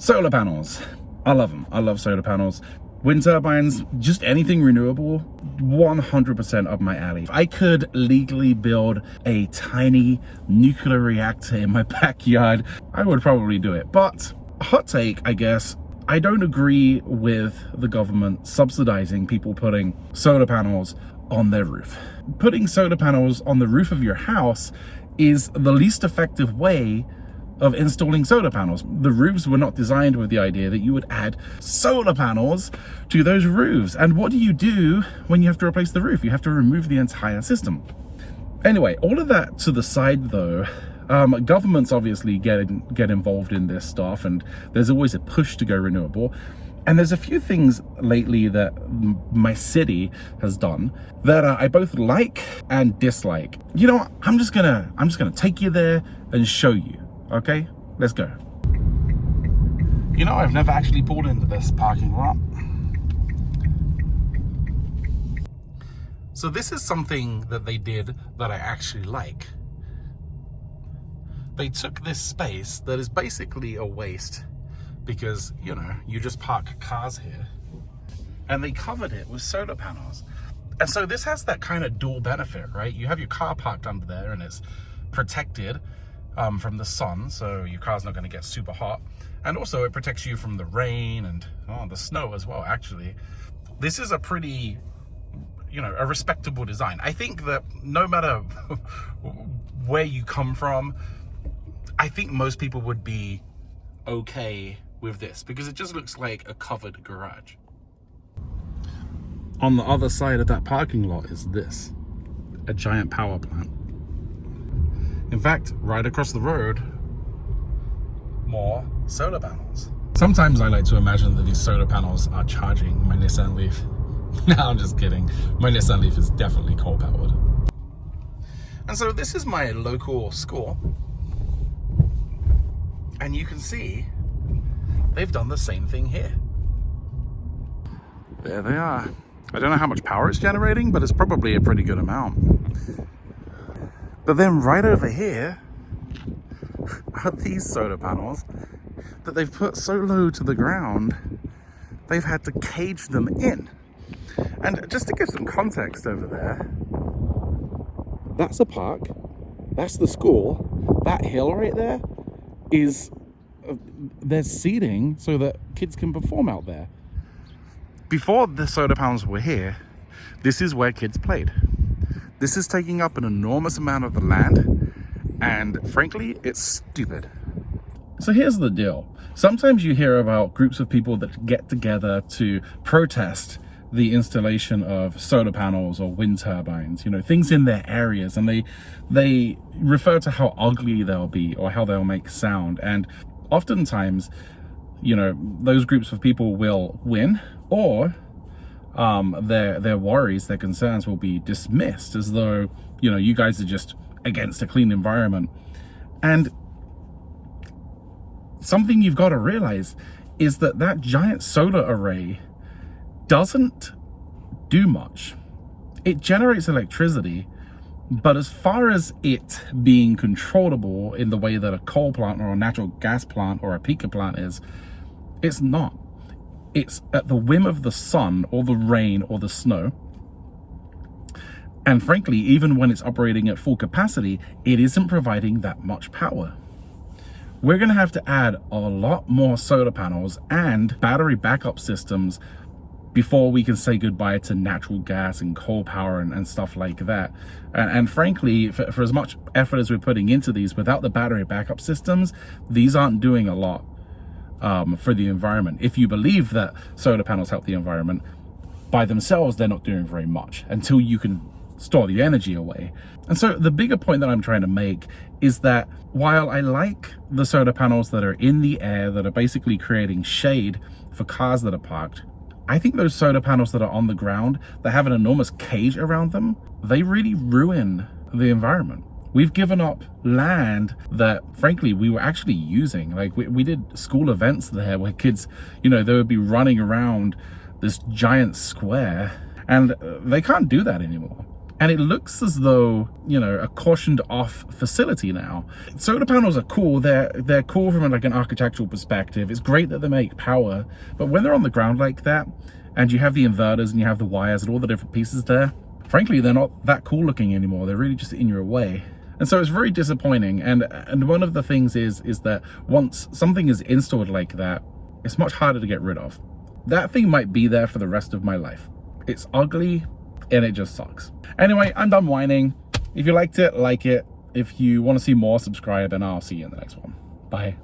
Solar panels. I love them. I love solar panels. Wind turbines, just anything renewable, 100% up my alley. If I could legally build a tiny nuclear reactor in my backyard, I would probably do it. But hot take, I guess, I don't agree with the government subsidizing people putting solar panels on their roof. Putting solar panels on the roof of your house is the least effective way of installing solar panels. The roofs were not designed with the idea that you would add solar panels to those roofs. And what do you do when you have to replace the roof? You have to remove the entire system. Anyway, all of that to the side though, governments obviously get involved in this stuff, and there's always a push to go renewable. And there's a few things lately that my city has done that I both like and dislike. You know what? I'm just gonna take you there and show you. Okay, let's go. You know, I've never actually pulled into this parking lot. So this is something that they did that I actually like. They took this space that is basically a waste because, you know, you just park cars here, and they covered it with solar panels. And so this has that kind of dual benefit, right? You have your car parked under there and it's protected from the sun, so your car's not going to get super hot, and also it protects you from the rain and the snow as well. Actually, this is a pretty, you know, a respectable design. I think that no matter where you come from, I think most people would be okay with this because it just looks like a covered garage. On the other side of that parking lot is this, a giant power plant. In fact, right across the road, more solar panels. Sometimes I like to imagine that these solar panels are charging my Nissan Leaf. No, I'm just kidding. My Nissan Leaf is definitely coal powered. And so this is my local school. And you can see they've done the same thing here. There they are. I don't know how much power it's generating, but it's probably a pretty good amount. But then right over here are these solar panels that they've put so low to the ground, they've had to cage them in. And just to give some context over there, that's a park, that's the school, that hill right there is, there's seating so that kids can perform out there. Before the solar panels were here, this is where kids played. This is taking up an enormous amount of the land, and frankly, it's stupid. So here's the deal. Sometimes you hear about groups of people that get together to protest the installation of solar panels or wind turbines, you know, things in their areas, and they refer to how ugly they'll be or how they'll make sound. And oftentimes, you know, those groups of people will win, or their worries, their concerns will be dismissed as though, you know, you guys are just against a clean environment. And something you've got to realize is that that giant solar array doesn't do much. It generates electricity, but as far as it being controllable in the way that a coal plant or a natural gas plant or a peaker plant is, it's not. It's at the whim of the sun or the rain or the snow. And frankly, even when it's operating at full capacity, it isn't providing that much power. We're going to have to add a lot more solar panels and battery backup systems before we can say goodbye to natural gas and coal power and stuff like that. And frankly, for as much effort as we're putting into these, without the battery backup systems, these aren't doing a lot for the environment. If you believe that solar panels help the environment, by themselves, they're not doing very much until you can store the energy away. And so the bigger point that I'm trying to make is that while I like the solar panels that are in the air, that are basically creating shade for cars that are parked, I think those solar panels that are on the ground, that have an enormous cage around them, they really ruin the environment. We've given up land that, frankly, we were actually using. Like, we did school events there where kids, you know, they would be running around this giant square, and they can't do that anymore. And it looks as though, you know, a cautioned off facility now. Solar panels are cool. They're cool from like an architectural perspective. It's great that they make power, but when they're on the ground like that, and you have the inverters and you have the wires and all the different pieces there, frankly, they're not that cool looking anymore. They're really just in your way. And so it's very disappointing. And one of the things is that once something is installed like that, it's much harder to get rid of. That thing might be there for the rest of my life. It's ugly and it just sucks. Anyway, I'm done whining. If you liked it, like it. If you want to see more, subscribe, and I'll see you in the next one. Bye.